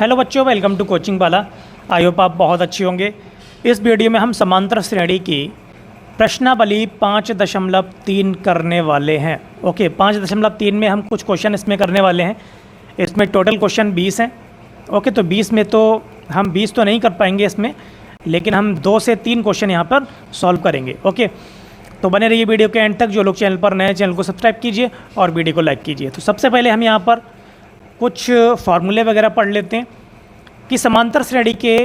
Hello बच्चों, welcome to coaching वाला। I hope आप बहुत अच्छे होंगे। इस वीडियो में हम समांतर श्रेणी की प्रश्नावली 5.3 करने वाले हैं। ओके, 5.3 में हम कुछ क्वेश्चन इसमें करने वाले हैं। इसमें टोटल क्वेश्चन 20 हैं। ओके, तो 20 में तो हम 20 तो नहीं कर पाएंगे इसमें, लेकिन हम 2 से 3 क्वेश्चन यहाँ पर सॉल्व करेंगे। ओके, तो बने रहिए वीडियो के एंड तक। जो लोग चैनल पर नए, चैनल को सब्सक्राइब कीजिए और वीडियो को लाइक कीजिए। तो सबसे पहले हम यहाँ पर कुछ फार्मूले वगैरह पढ़ लेते हैं कि समांतर श्रेणी के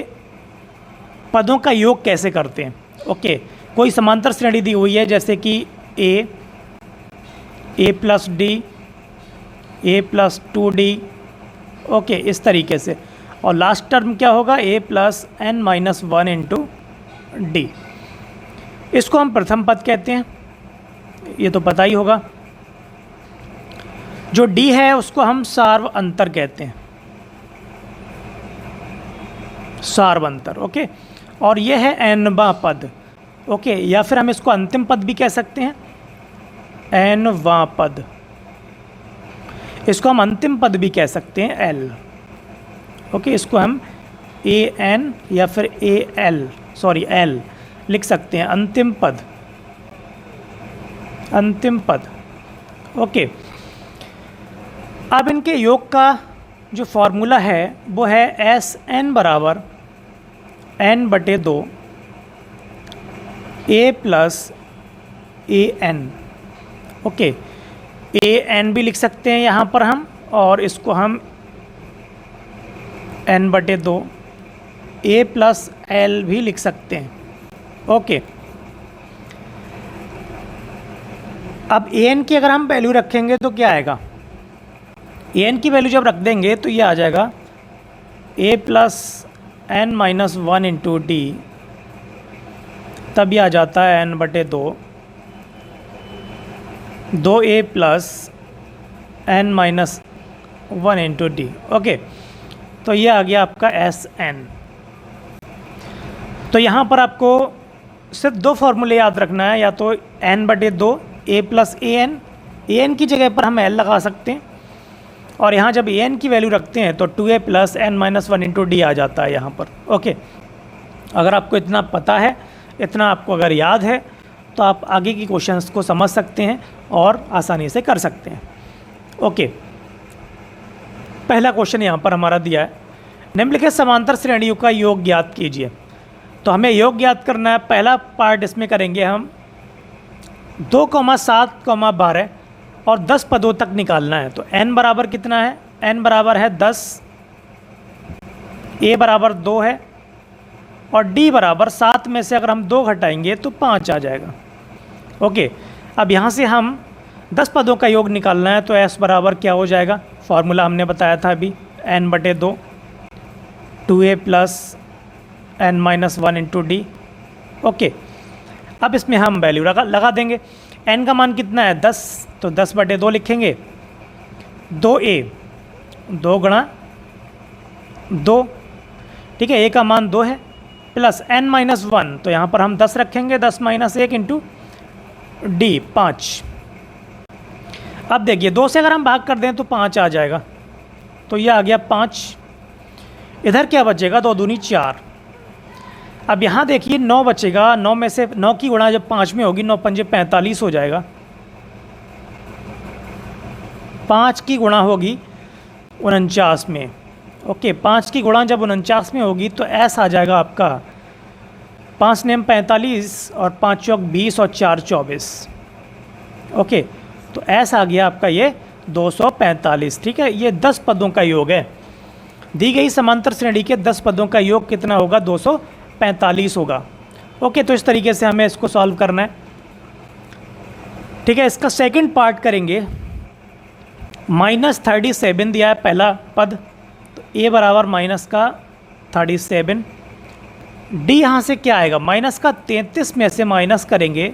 पदों का योग कैसे करते हैं। ओके, कोई समांतर श्रेणी दी हुई है जैसे कि ए प्लस डी, ए प्लस 2d। ओके, इस तरीके से, और लास्ट टर्म क्या होगा, a plus n minus 1 into D. इसको हम प्रथम पद कहते हैं, ये तो पता ही होगा। जो d है उसको हम सार्व अंतर कहते हैं, सार्व अंतर। ओके, और ये है nवां पद। ओके, या फिर हम इसको अंतिम पद भी कह सकते हैं, nवां पद। इसको हम अंतिम पद भी कह सकते हैं, l। ओके, इसको हम an या फिर l लिख सकते हैं, अंतिम पद, अंतिम पद। ओके, अब इनके योग का जो फॉर्मूला है वो है Sn बराबर n/2 a plus an। Okay, an भी लिख सकते हैं यहाँ पर हम, और इसको हम n/2 a प्लस l भी लिख सकते हैं। ओके, अब an की अगर हम वैल्यू रखेंगे तो क्या आएगा, an की वैल्यू जब रख देंगे तो ये आ जाएगा a plus n minus 1 into D. तब ये आ जाता है n/2 2a plus n minus 1 into D. Okay, तो ये आ गया आपका Sn। तो यहाँ पर आपको सिर्फ 2 फॉर्मूले याद रखना है, या तो n/2 a प्लस an की जगह पर हम l लगा सकते हैं, और यहाँ जब an की वैल्यू रखते हैं तो 2a plus n minus 1 into D आ जाता है यहाँ पर। ओके, अगर आपको इतना पता है, इतना आपको अगर याद है, तो आप आगे की क्वेश्चंस को समझ सकते हैं और आसानी से कर सकते हैं। ओके, पहला क्वेश्चन यहाँ पर हमारा दिया है, निम्नलिखित समांतर श्रेणियों का योग ज्ञात कीजिए। तो हमें योग ज्ञात करना है। पहला पार्ट इसमें करेंगे हम 2, 7, 12 और 10 पदों तक निकालना है। तो n बराबर कितना है, n बराबर है 10, a बराबर 2 है, और d बराबर 7 में से अगर हम 2 घटाएंगे तो 5 आ जाएगा। ओके, अब यहाँ से हम 10 पदों का योग निकालना है, तो s बराबर क्या हो जाएगा, फॉर्मूला हमने बताया था अभी, n/2 2a plus n minus 1 into D. Okay, अब इसमें हम वैल्यू लगा देंगे। n का मान कितना है, 10, तो 10/2 लिखेंगे। 2a 2 गुणा 2, ठीक है, a का मान 2 है, प्लस n माइनस 1, तो यहाँ पर हम 10 रखेंगे, 10 माइनस 1 इंटू डी 5। अब देखिए 2 से अगर हम भाग कर दें तो 5 आ जाएगा, तो ये आ गया 5। इधर क्या बचेगा, 2 दूनी 4। अब यहाँ देखिए 9 बचेगा, 9 में से 9 की गुणा जब 5 में होगी, 9 पंजे 45 हो जाएगा। 5 की गुणा होगी 49 में। ओके, 5 की गुणा जब 49 में होगी तो ऐसा आ जाएगा आपका 5 नेम 45 और 5 चौक 20 और 4 24। ओके, तो ऐसा आ गया आपका ये 245। ठीक है, ये 10 पदों का योग है। दी गई समांतर श्रेणी के 10 पदों का योग कितना होगा, 245 होगा। ओके, तो इस तरीके से हमें इसको सॉल्व करना है। ठीक है, इसका सेकंड पार्ट करेंगे। -37 दिया है पहला पद, तो a बराबर माइनस का 37, d यहाँ से क्या आएगा, माइनस का 33 में से माइनस करेंगे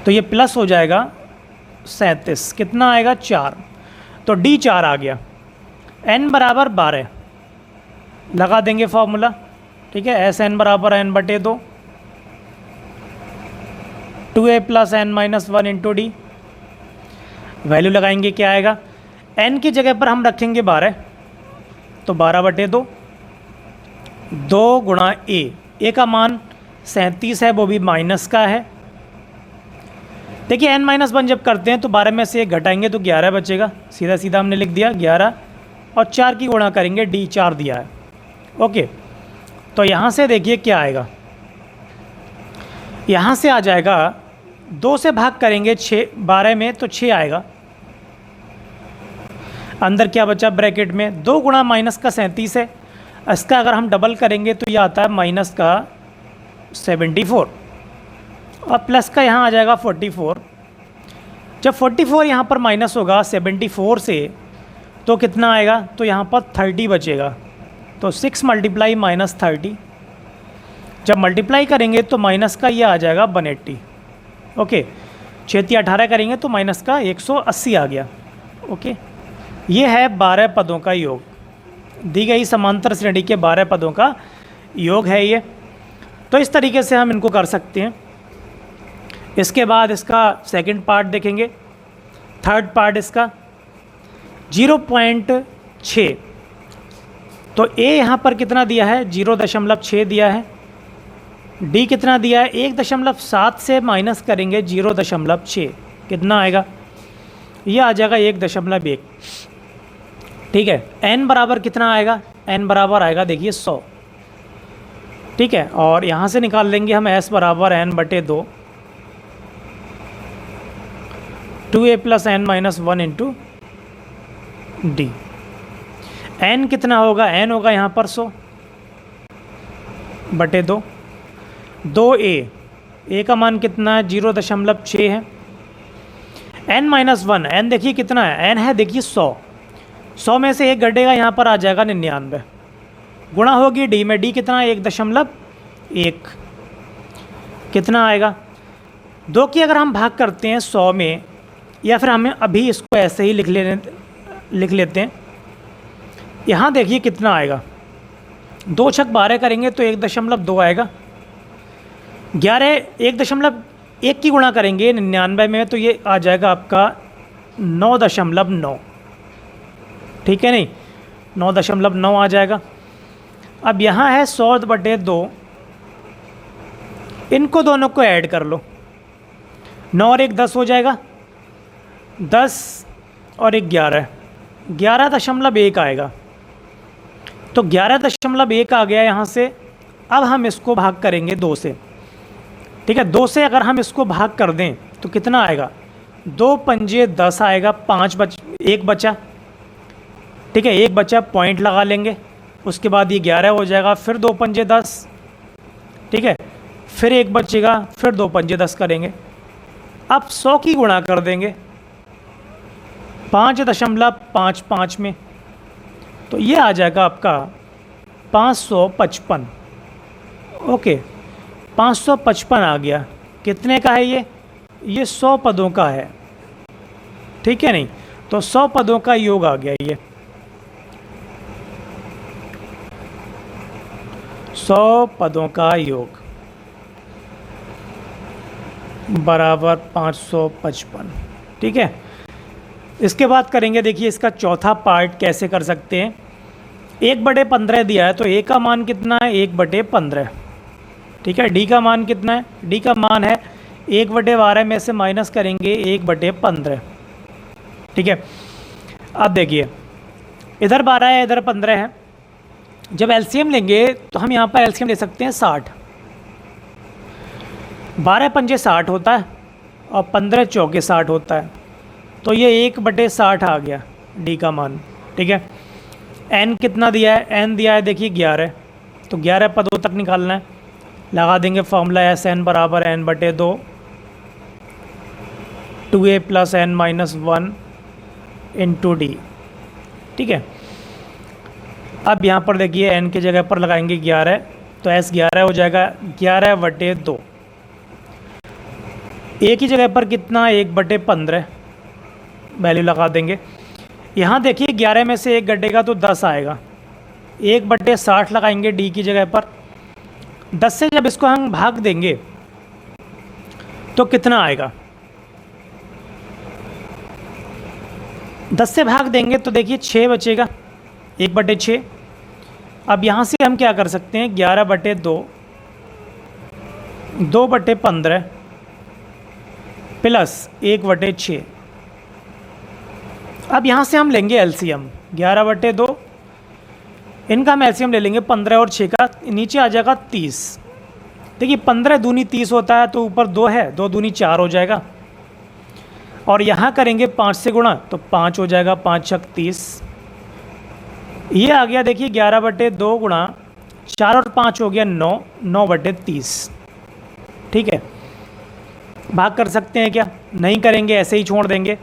तो ये प्लस हो जाएगा 37, कितना आएगा 4, तो d 4 आ गया। n बराबर 12 लगा देंगे फॉर्मूला। ठीक है, Sn बराबर n/2 2a plus n minus 1 into D. Value लगाएंगे, क्या आएगा, n की जगह पर हम रखेंगे 12 तो 12/2, 2 गुणा ए का मान 37 है, वो भी माइनस का है। देखिए n-1 जब करते हैं तो 12 में से 1 घटाएंगे तो 11 बचेगा, सीधा सीधा हमने लिख दिया 11, और 4 की गुणा करेंगे, d 4 दिया है। ओके, तो यहाँ से देखिए क्या आएगा, यहाँ से आ जाएगा 2 से भाग करेंगे 12 में तो 6 आएगा। अंदर क्या बचा ब्रैकेट में, 2 गुणा माइनस का 37 है, इसका अगर हम डबल करेंगे तो ये आता है माइनस का 74, और प्लस का यहाँ आ जाएगा 44। जब 44 यहाँ पर माइनस होगा 74 से तो कितना आएगा, तो यहाँ पर 30 बचेगा। तो 6 मल्टीप्लाई माइनस 30, जब मल्टीप्लाई करेंगे तो माइनस का ये आ जाएगा 180। ओके, 6 18 करेंगे तो माइनस का 180 आ गया। ओके, ये है 12 पदों का योग, दी गई समांतर श्रेणी के 12 पदों का योग है ये। तो इस तरीके से हम इनको कर सकते हैं। इसके बाद इसका सेकंड पार्ट देखेंगे, थर्ड पार्ट इसका 0.6। तो ए यहाँ पर कितना दिया है, 0.6 दिया है। डी कितना दिया है, 1.7 से माइनस करेंगे 0.6, कितना आएगा, ये आ जाएगा 1.1। ठीक है, n बराबर कितना आएगा, n बराबर आएगा देखिए 100। ठीक है, और यहाँ से निकाल लेंगे हम s बराबर n/2, 2a + n-1 into D. n कितना होगा, n होगा यहाँ पर 100/2, 2a का मान कितना है, 0.6 है। n-1, n देखिए कितना है, n है देखिए 100 में से 1 घटेगा, यहाँ पर आ जाएगा 99, गुणा होगी डी में, डी कितना है 1.1, कितना आएगा 2 की अगर हम भाग करते हैं 100 में, या फिर हमें अभी इसको ऐसे ही लिख लेते हैं। यहाँ देखिए कितना आएगा, 2 छक 12 करेंगे तो 1.2 आएगा। 11 1.1 की गुणा करेंगे 99 में तो ये आ जाएगा आपका 9.9। ठीक है, नहीं 9.9 आ जाएगा। अब यहाँ है 100/2, इनको दोनों को ऐड कर लो, 9 और 1 10 हो जाएगा, 10 और 1 11, 11.1 आएगा। तो 11.1 आ गया यहाँ से। अब हम इसको भाग करेंगे 2 से। ठीक है, 2 से अगर हम इसको भाग कर दें तो कितना आएगा, 2 पंजे 10 आएगा, 1 बचा। ठीक है, 1 बचा, पॉइंट लगा लेंगे, उसके बाद ये 11 हो जाएगा, फिर 2 पंजे 10। ठीक है, फिर 1 बचेगा, फिर 2 पंजे 10 करेंगे। अब 100 की गुणा कर देंगे 5.55 में, तो ये आ जाएगा आपका 555। ओके, 555 आ गया। कितने का है ये 100 पदों का है। ठीक है, नहीं तो 100 पदों का योग आ गया ये, 100 पदों का योग बराबर 555। ठीक है, इसके बाद करेंगे, देखिए इसका चौथा पार्ट कैसे कर सकते हैं। 1/15 दिया है तो a का मान कितना है, 1/15। ठीक है, d का मान कितना है, d का मान है 1/12 में से माइनस करेंगे 1/15। ठीक है, अब देखिए इधर 12 है, इधर 15 है। जब एलसीएम लेंगे तो हम यहाँ पर एलसीएम ले सकते हैं 60। 12 पंजे 60 होता है और 15 चौके 60 होता है, तो ये 1/60 आ गया डी का मान। ठीक है, एन कितना दिया है, एन दिया है देखिए 11, तो 11 पदों तक निकालना है। लगा देंगे फॉर्मूला SN बराबर n/2, 2a + n-1 into D. ठीक है, अब यहाँ पर देखिए n की जगह पर लगाएंगे 11, तो S 11 हो जाएगा, 11/2। a की जगह पर कितना, 1/15 वैल्यू लगा देंगे। यहाँ देखिए 11 में से 1 घटेगा तो 10 आएगा, 1/60 लगाएंगे d की जगह पर। 10 से जब इसको हम भाग देंगे तो कितना आएगा, 10 से भाग देंगे तो देखिए 6 बचेगा, 1/6। अब यहाँ से हम क्या कर सकते हैं, 11/2 2/15 प्लस 1/6। अब यहाँ से हम लेंगे एलसीएम 11/2, इनका हम एलसीएम ले लेंगे 15 और 6 का, नीचे आ जाएगा 30। देखिए 15 दूनी 30 होता है, तो ऊपर 2 है, 2 दूनी 4 हो जाएगा। और यहाँ करेंगे 5 से गुणा तो 5 हो जाएगा, 5 छक 30। ये आ गया देखिए 11/2 गुणा 4 और 5 हो गया 9, 9/30। ठीक है, भाग कर सकते हैं क्या? नहीं करेंगे, ऐसे ही छोड़ देंगे।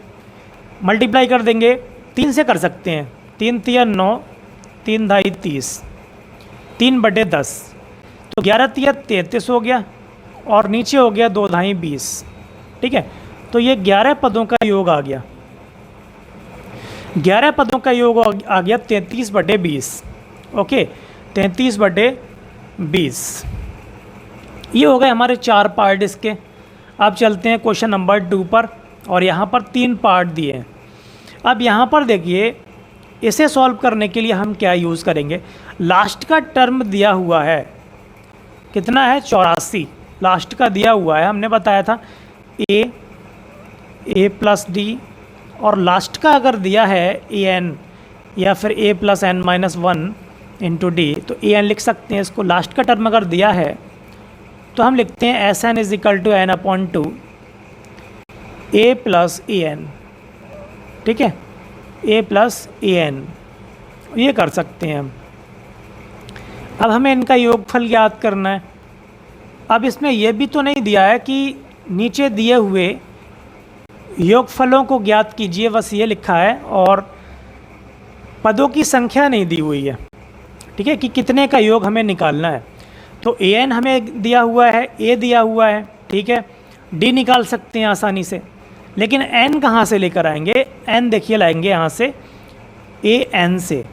मल्टीप्लाई कर देंगे, 3 से कर सकते हैं, 3 तिया 9, 3 ढाई 30, 3/10, तो 11 तिया 33 हो गया, और नीचे हो गया 2 ढाई 20। ठीक है, तो ये 11 पदों का योग आ गया, 11 पदों का योग आ गया 33/20। ओके, 33/20। ये हो गए हमारे 4 पार्ट इसके। अब चलते हैं क्वेश्चन नंबर 2 पर, और यहाँ पर 3 पार्ट दिए हैं। अब यहाँ पर देखिए, इसे सॉल्व करने के लिए हम क्या यूज़ करेंगे, लास्ट का टर्म दिया हुआ है, कितना है 84, लास्ट का दिया हुआ है, हमने बताया था a प्लस डी, और लास्ट का अगर दिया है an या फिर a plus n minus 1 into D, तो an लिख सकते हैं इसको। लास्ट का टर्म अगर दिया है तो हम लिखते हैं Sn is equal to n/2 a plus an। ठीक है, a प्लस an, ये कर सकते हैं हम। अब हमें इनका योगफल ज्ञात करना है। अब इसमें यह भी तो नहीं दिया है कि नीचे दिए हुए योगफलों को ज्ञात कीजिए, बस ये लिखा है, और पदों की संख्या नहीं दी हुई है। ठीक है, कि कितने का योग हमें निकालना है। तो an हमें दिया हुआ है, a दिया हुआ है, ठीक है, d निकाल सकते हैं आसानी से, लेकिन n कहाँ से लेकर आएंगे, n देखिए लाएंगे यहाँ से an से,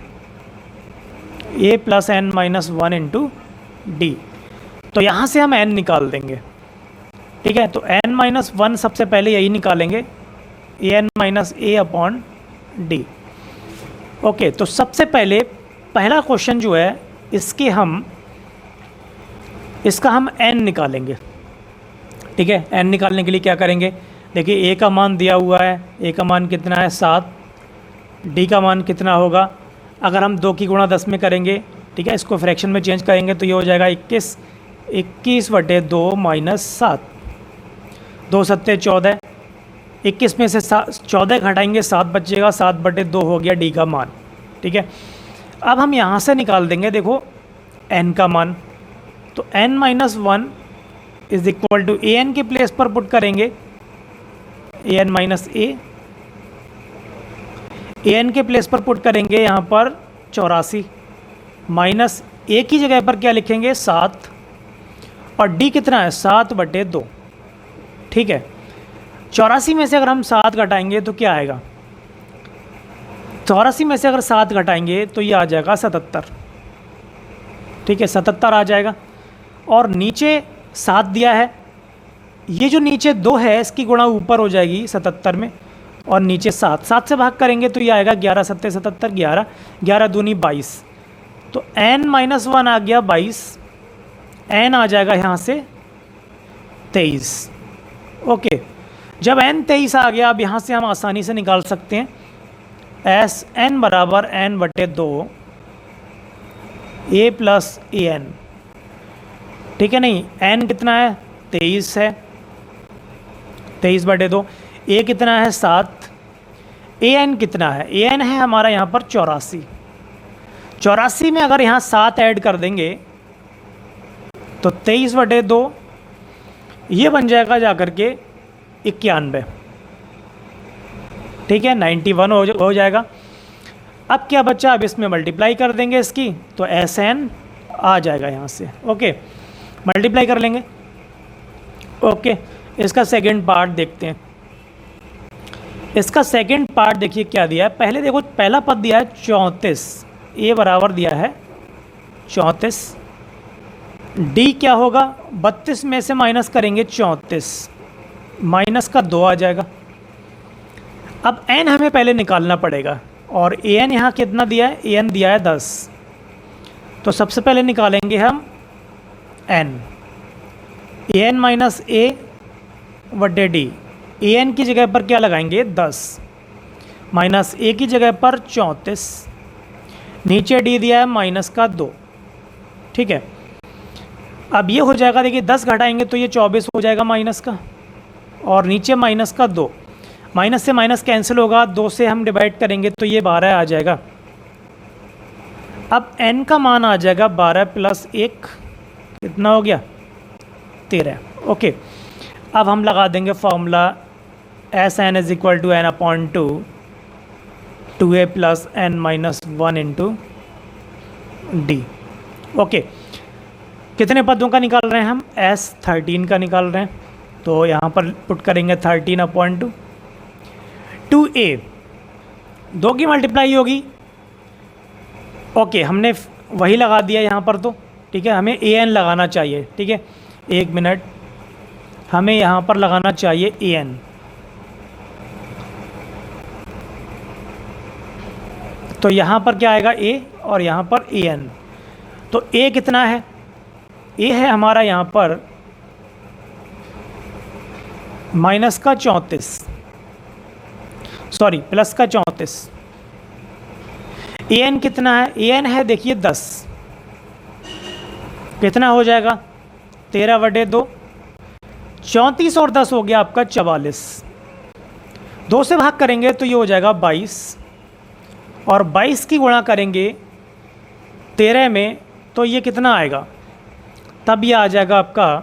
a plus n minus 1 into D, तो यहाँ से हम n निकाल देंगे। ठीक है, तो n माइनस 1 सबसे पहले यही निकालेंगे, an minus a upon D. Okay, तो सबसे पहले पहला क्वेश्चन जो है इसका हम n निकालेंगे। ठीक है, n निकालने के लिए क्या करेंगे, देखिए a का मान दिया हुआ है, a का मान कितना है 7, d का मान कितना होगा, अगर हम 2 की गुणा 10 में करेंगे, ठीक है, इसको फ्रैक्शन में चेंज करेंगे तो ये हो जाएगा 21, 21/2 माइनस 7, 2 सत्ते 14, 21 में से 14 घटाएंगे 7 बचेगा, 7/2 हो गया d का मान। ठीक है, अब हम यहाँ से निकाल देंगे, देखो n का मान, तो n minus 1 is equal to an के प्लेस पर पुट करेंगे, an माइनस a, an के प्लेस पर पुट करेंगे यहाँ पर 84, माइनस a की जगह पर क्या लिखेंगे 7, और d कितना है 7/2। ठीक है, 84 में से अगर हम 7 घटाएंगे तो क्या आएगा, 84 में से अगर 7 घटाएंगे तो ये आ जाएगा 77। ठीक है, 77 आ जाएगा, और नीचे 7 दिया है, ये जो नीचे 2 है इसकी गुणा ऊपर हो जाएगी 77 में, और नीचे 7, 7 से भाग करेंगे तो ये आएगा 11 सत्ते 77, 11, 11 दूनी 22, तो n माइनस 1 आ गया 22, n आ जाएगा यहाँ से 23। ओके, जब n 23 आ गया, अब यहाँ से हम आसानी से निकाल सकते हैं Sn बराबर n/2 a प्लस an। ठीक है, नहीं n कितना है 23 है, 23/2, a कितना है 7, an कितना है, an है हमारा यहाँ पर 84, 84 में अगर यहाँ 7 ऐड कर देंगे तो 23/2 ये बन जाएगा जाकर के 91। ठीक है, 91 हो जाएगा। अब क्या बच्चा, अब इसमें मल्टीप्लाई कर देंगे इसकी, तो Sn आ जाएगा यहाँ से। ओके, मल्टीप्लाई कर लेंगे। ओके, इसका सेकंड पार्ट देखते हैं। इसका सेकंड पार्ट देखिए क्या दिया है, पहले देखो पहला पद दिया है 34, a बराबर दिया है 34, d क्या होगा 32 में से माइनस करेंगे 34, माइनस का 2 आ जाएगा। अब n हमें पहले निकालना पड़ेगा, और an यहाँ कितना दिया है, an दिया है 10, तो सबसे पहले निकालेंगे हम n, ए एन माइनस ए बटे डी। ए एन की जगह पर क्या लगाएंगे 10 माइनस ए की जगह पर 34, नीचे डी दिया है माइनस का 2। ठीक है, अब ये हो जाएगा, देखिए 10 घटाएंगे तो ये 24 हो जाएगा माइनस का, और नीचे माइनस का 2, माइनस से माइनस कैंसिल होगा, 2 से हम डिवाइड करेंगे तो ये 12 आ जाएगा। अब n का मान आ जाएगा 12 प्लस 1, कितना हो गया 13। ओके, अब हम लगा देंगे formula S N is equal to N upon 2 A plus N minus 1 into D. Okay, कितने पदों का निकाल रहे हैं हम, एस 13 का निकाल रहे हैं, तो यहाँ पर पुट करेंगे 13 अपॉन 2 ए, 2 की मल्टीप्लाई होगी। ओके, हमने वही लगा दिया यहाँ पर, तो ठीक है, हमें ए एन लगाना चाहिए। ठीक है, 1 मिनट, हमें यहाँ पर लगाना चाहिए ए एन। तो यहाँ पर क्या आएगा ए, और यहाँ पर ए एन। तो ए कितना है, ए है हमारा यहाँ पर माइनस का 34, सॉरी प्लस का 34। ए एन कितना है, ए एन है देखिए 10, कितना हो जाएगा 13 बटे 2, 34 और 10 हो गया आपका 44। 2 से भाग करेंगे तो ये हो जाएगा 22, और 22 की गुणा करेंगे 13 में तो ये कितना आएगा, तब ये आ जाएगा आपका,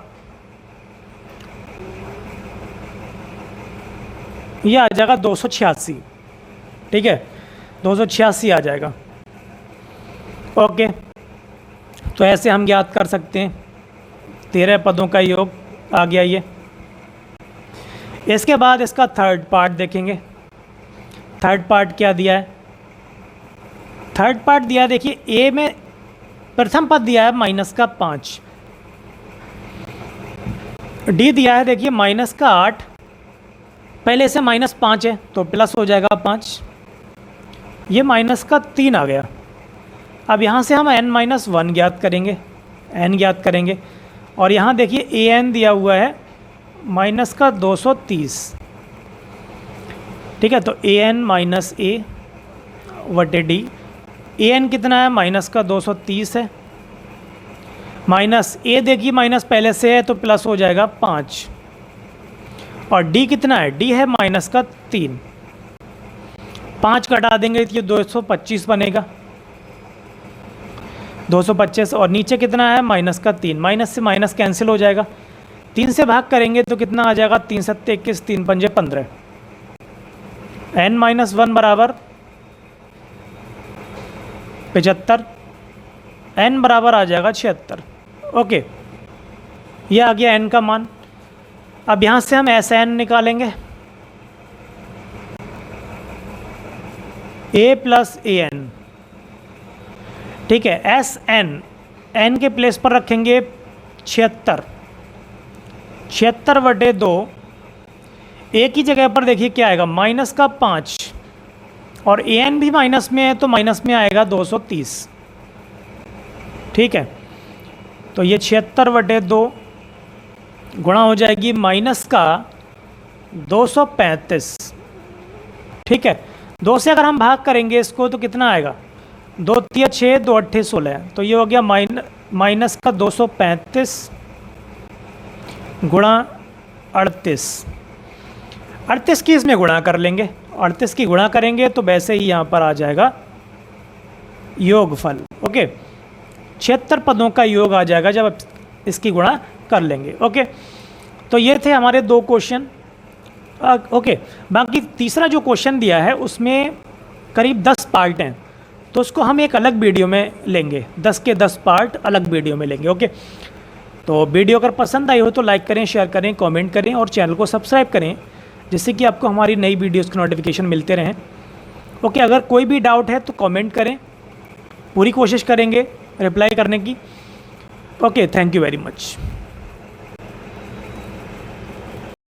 ये आ जाएगा 286। ठीक है, 286 आ जाएगा। ओके, तो ऐसे हम याद कर सकते हैं, 13 पदों का योग आ गया ये। इसके बाद इसका थर्ड पार्ट देखेंगे। थर्ड पार्ट क्या दिया है, थर्ड पार्ट दिया है, देखिए ए में प्रथम पद दिया है माइनस का 5, डी दिया है देखिए माइनस का 8, पहले से माइनस 5 है तो प्लस हो जाएगा 5, ये माइनस का 3 आ गया। अब यहाँ से हम n माइनस 1 ज्ञात करेंगे, n ज्ञात करेंगे, और यहाँ देखिए ए एन दिया हुआ है माइनस का 230। ठीक है, तो ए एन माइनस ए वटे डी, ए एन कितना है माइनस का 230 है, माइनस ए देखिए माइनस पहले से है तो प्लस हो जाएगा 5, और डी कितना है, डी है माइनस का 3, 5 घटा देंगे तो ये 225 बनेगा, 225, और नीचे कितना है माइनस का 3, माइनस से माइनस कैंसिल हो जाएगा, 3 से भाग करेंगे तो कितना आ जाएगा 3 सत्ते 21, 3 पंजे 15, n माइनस 1 बराबर 75, n बराबर आ जाएगा 76। ओके, ये आ गया n का मान। अब यहाँ से हम एस एन निकालेंगे, a प्लस ए एन। ठीक है, एस एन, एन के प्लेस पर रखेंगे 76, 76 बटे 2, ए की जगह पर देखिए क्या आएगा माइनस का 5, और ए एन भी माइनस में है तो माइनस में आएगा 230। ठीक है, तो ये 76 बटे 2 गुणा हो जाएगी माइनस का 235। ठीक है, 2 से अगर हम भाग करेंगे इसको तो कितना आएगा, 2 3 6, 2 8 16, तो ये हो गया माइनस का 235 गुणा 38। 38 की इसमें गुणा कर लेंगे, 38 की गुणा करेंगे तो वैसे ही यहाँ पर आ जाएगा योगफल। ओके, 76 पदों का योग आ जाएगा जब आप इसकी गुणा कर लेंगे। ओके, तो ये थे हमारे 2 क्वेश्चन। ओके, बाकी तीसरा जो क्वेश्चन दिया है उसमें करीब 10 पार्ट हैं, तो उसको हम एक अलग वीडियो में लेंगे, 10 के 10 पार्ट अलग वीडियो में लेंगे। ओके, तो वीडियो अगर पसंद आई हो तो लाइक करें, शेयर करें, कमेंट करें और चैनल को सब्सक्राइब करें, जिससे कि आपको हमारी नई वीडियोज़ के नोटिफिकेशन मिलते रहें। ओके, अगर कोई भी डाउट है तो कमेंट करें, पूरी कोशिश करेंगे रिप्लाई करने की। Okay, thank you very much.